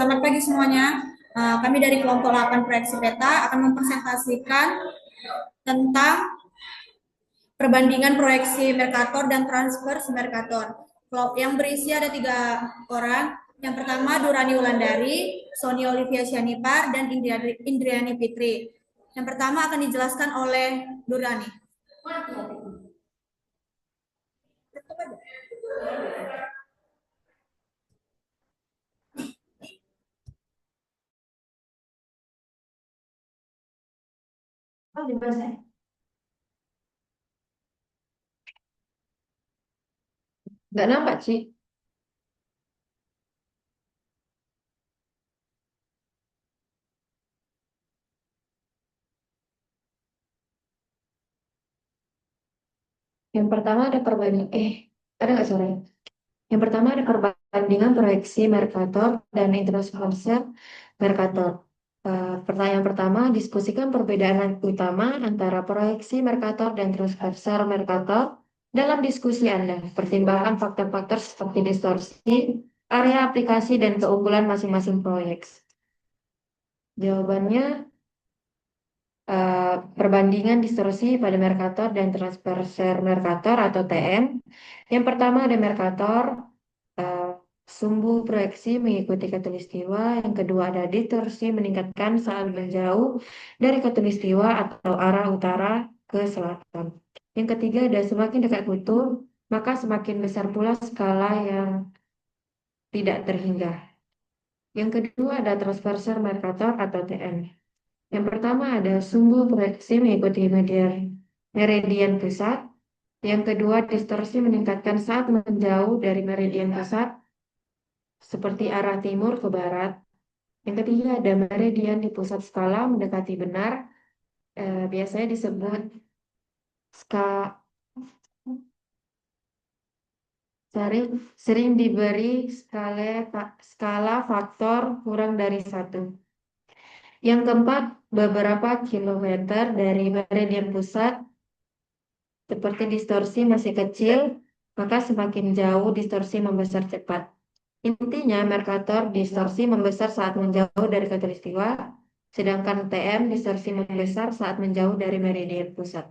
Selamat pagi semuanya. Kami dari kelompok 8 proyeksi peta akan mempresentasikan tentang perbandingan proyeksi Mercator dan transfer Mercator. Yang berisi ada 3 orang. Yang pertama Durani Wulandari, Sony Olivia Sianipar, dan Indriani Fitri. Yang pertama akan dijelaskan oleh Durani. Oh, dibahas. Nggak nampak, Ci. Yang pertama ada ada nggak suaranya? Yang pertama ada perbandingan proyeksi Mercator dan interest Mercator. Pertanyaan pertama, diskusikan perbedaan utama antara proyeksi Mercator dan transversal Mercator dalam diskusi Anda. Pertimbangkan faktor-faktor seperti distorsi, area aplikasi, dan keunggulan masing-masing proyek. Jawabannya, perbandingan distorsi pada Mercator dan transverser Mercator atau TM. Yang pertama ada Mercator, sumbu proyeksi mengikuti khatulistiwa. Yang kedua ada distorsi meningkatkan saat menjauh dari khatulistiwa atau arah utara ke selatan. Yang ketiga ada semakin dekat kutub, maka semakin besar pula skala yang tidak terhingga. Yang kedua ada transverser Mercator atau TM. Yang pertama ada sumbu proyeksi mengikuti meridian pusat. Yang kedua, distorsi meningkatkan saat menjauh dari meridian pusat, seperti arah timur ke barat. Yang ketiga, ada meridian di pusat skala mendekati benar, biasanya disebut sering diberi skala faktor kurang dari 1. Yang keempat, beberapa kilometer dari meridian pusat, seperti distorsi masih kecil, maka semakin jauh distorsi membesar cepat. Intinya, Mercator distorsi membesar saat menjauh dari khatulistiwa, sedangkan TM distorsi membesar saat menjauh dari meridian pusat.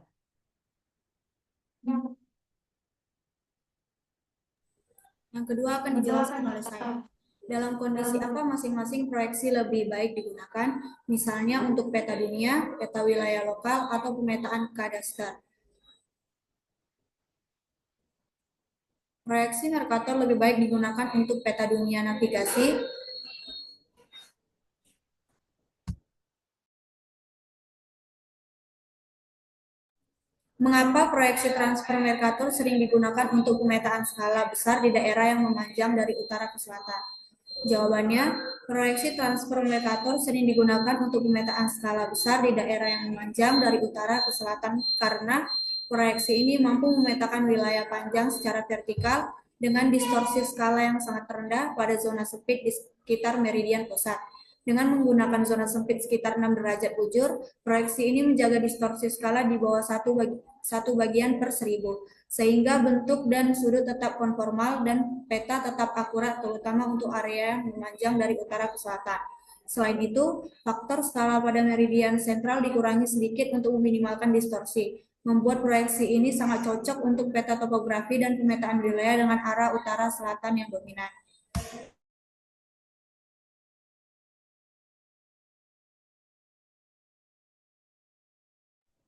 Yang kedua akan dijelaskan oleh saya. Dalam kondisi apa masing-masing proyeksi lebih baik digunakan, misalnya untuk peta dunia, peta wilayah lokal, atau pemetaan kadaster. Proyeksi Mercator lebih baik digunakan untuk peta dunia navigasi. Mengapa proyeksi transfer Mercator sering digunakan untuk pemetaan skala besar di daerah yang memanjang dari utara ke selatan? Jawabannya, proyeksi transfer Mercator sering digunakan untuk pemetaan skala besar di daerah yang memanjang dari utara ke selatan karena proyeksi ini mampu memetakan wilayah panjang secara vertikal dengan distorsi skala yang sangat rendah pada zona sempit di sekitar meridian pusat. Dengan menggunakan zona sempit sekitar 6 derajat bujur, proyeksi ini menjaga distorsi skala di bawah satu bagian per 1000, sehingga bentuk dan sudut tetap konformal dan peta tetap akurat, terutama untuk area yang memanjang dari utara ke selatan. Selain itu, faktor skala pada meridian sentral dikurangi sedikit untuk meminimalkan distorsi, membuat proyeksi ini sangat cocok untuk peta topografi dan pemetaan wilayah dengan arah utara-selatan yang dominan.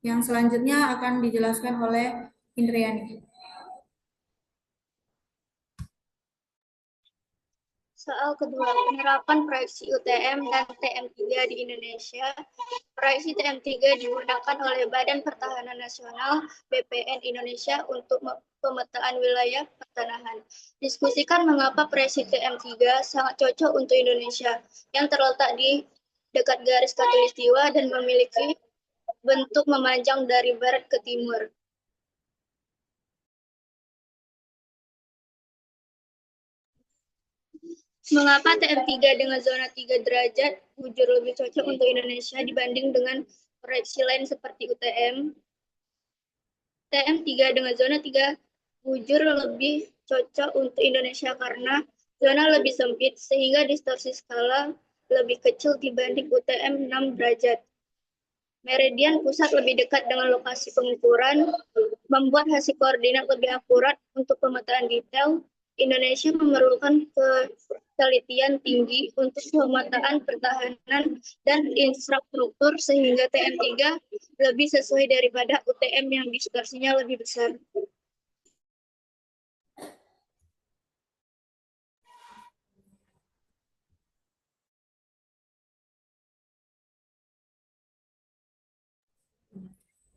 Yang selanjutnya akan dijelaskan oleh Indriani. Soal kedua, penerapan proyeksi UTM dan TM3 di Indonesia. Proyeksi TM3 digunakan oleh Badan Pertahanan Nasional (BPN) Indonesia untuk pemetaan wilayah pertanahan. Diskusikan mengapa proyeksi TM3 sangat cocok untuk Indonesia yang terletak di dekat garis khatulistiwa dan memiliki bentuk memanjang dari barat ke timur. Mengapa TM3 dengan zona 3 derajat bujur lebih cocok untuk Indonesia dibanding dengan proyeksi lain seperti UTM? TM3 dengan zona 3 bujur lebih cocok untuk Indonesia karena zona lebih sempit sehingga distorsi skala lebih kecil dibanding UTM 6 derajat. Meridian pusat lebih dekat dengan lokasi pengukuran, membuat hasil koordinat lebih akurat untuk pemetaan detail. Indonesia memerlukan ketelitian tinggi untuk pemetaan pertahanan dan infrastruktur sehingga TM3 lebih sesuai daripada UTM yang distorsinya lebih besar.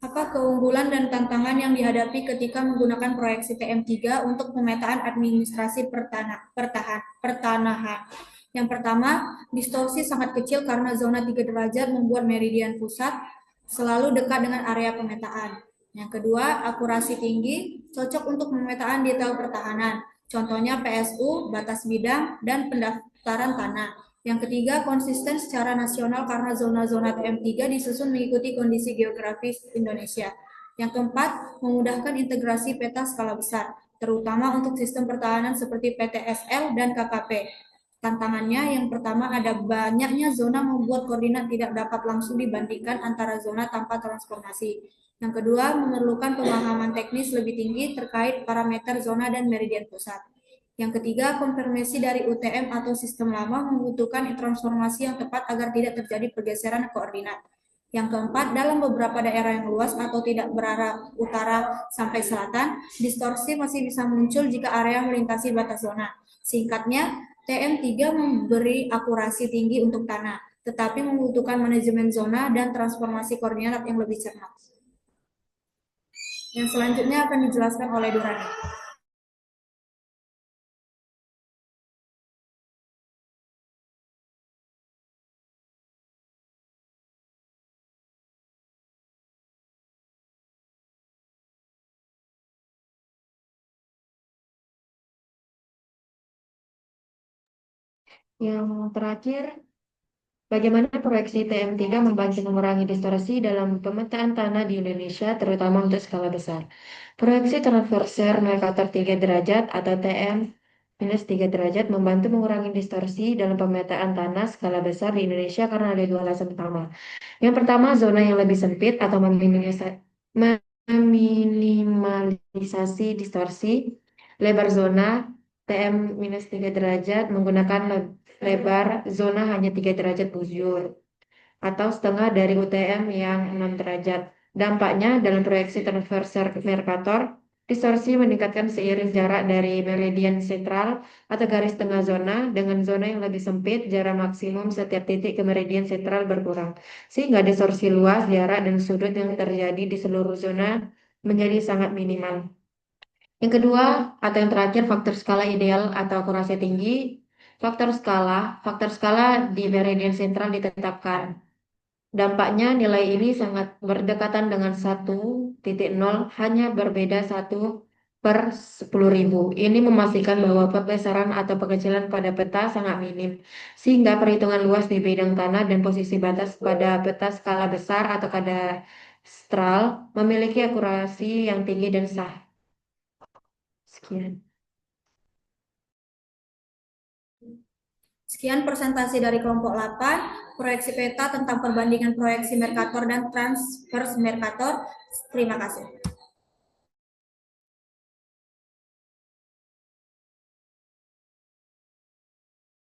Apa keunggulan dan tantangan yang dihadapi ketika menggunakan proyeksi TM3 untuk pemetaan administrasi pertanahan? Yang pertama, distorsi sangat kecil karena zona 3 derajat membuat meridian pusat selalu dekat dengan area pemetaan. Yang kedua, akurasi tinggi, cocok untuk pemetaan detail pertahanan. Contohnya PSU, batas bidang, dan pendaftaran tanah. Yang ketiga, konsisten secara nasional karena zona-zona TM3 disusun mengikuti kondisi geografis Indonesia. Yang keempat, memudahkan integrasi peta skala besar, terutama untuk sistem pertahanan seperti PTSL dan KKP. Tantangannya yang pertama ada banyaknya zona membuat koordinat tidak dapat langsung dibandingkan antara zona tanpa transformasi. Yang kedua, memerlukan pemahaman teknis lebih tinggi terkait parameter zona dan meridian pusat. Yang ketiga, konfirmasi dari UTM atau sistem lama membutuhkan transformasi yang tepat agar tidak terjadi pergeseran koordinat. Yang keempat, dalam beberapa daerah yang luas atau tidak berarah utara sampai selatan, distorsi masih bisa muncul jika area melintasi batas zona. Singkatnya, TM3 memberi akurasi tinggi untuk tanah, tetapi membutuhkan manajemen zona dan transformasi koordinat yang lebih cermat. Yang selanjutnya akan dijelaskan oleh Durani. Yang terakhir, bagaimana proyeksi TM3 membantu mengurangi distorsi dalam pemetaan tanah di Indonesia, terutama untuk skala besar. Proyeksi transverser Mercator 3 derajat atau TM minus 3 derajat membantu mengurangi distorsi dalam pemetaan tanah skala besar di Indonesia karena ada dua alasan utama. Yang pertama, zona yang lebih sempit atau meminimalisasi distorsi. Lebar zona TM-3 derajat menggunakan lebar zona hanya 3 derajat bujur atau setengah dari UTM yang 6 derajat. Dampaknya dalam proyeksi transverser Mercator, distorsi meningkatkan seiring jarak dari meridian sentral atau garis tengah zona dengan zona yang lebih sempit, jarak maksimum setiap titik ke meridian sentral berkurang. Sehingga distorsi luas, jarak, dan sudut yang terjadi di seluruh zona menjadi sangat minimal. Yang kedua, atau yang terakhir, faktor skala ideal atau akurasi tinggi. Faktor skala di meridian sentral ditetapkan. Dampaknya nilai ini sangat berdekatan dengan 1.0, hanya berbeda 1/10.000. Ini memastikan bahwa pergeseran atau pengecilan pada peta sangat minim, sehingga perhitungan luas di bidang tanah dan posisi batas pada peta skala besar atau kadastral memiliki akurasi yang tinggi dan sah. Sekian. Sekian presentasi dari kelompok 8, proyeksi peta tentang perbandingan proyeksi Mercator dan transverse Mercator. Terima kasih.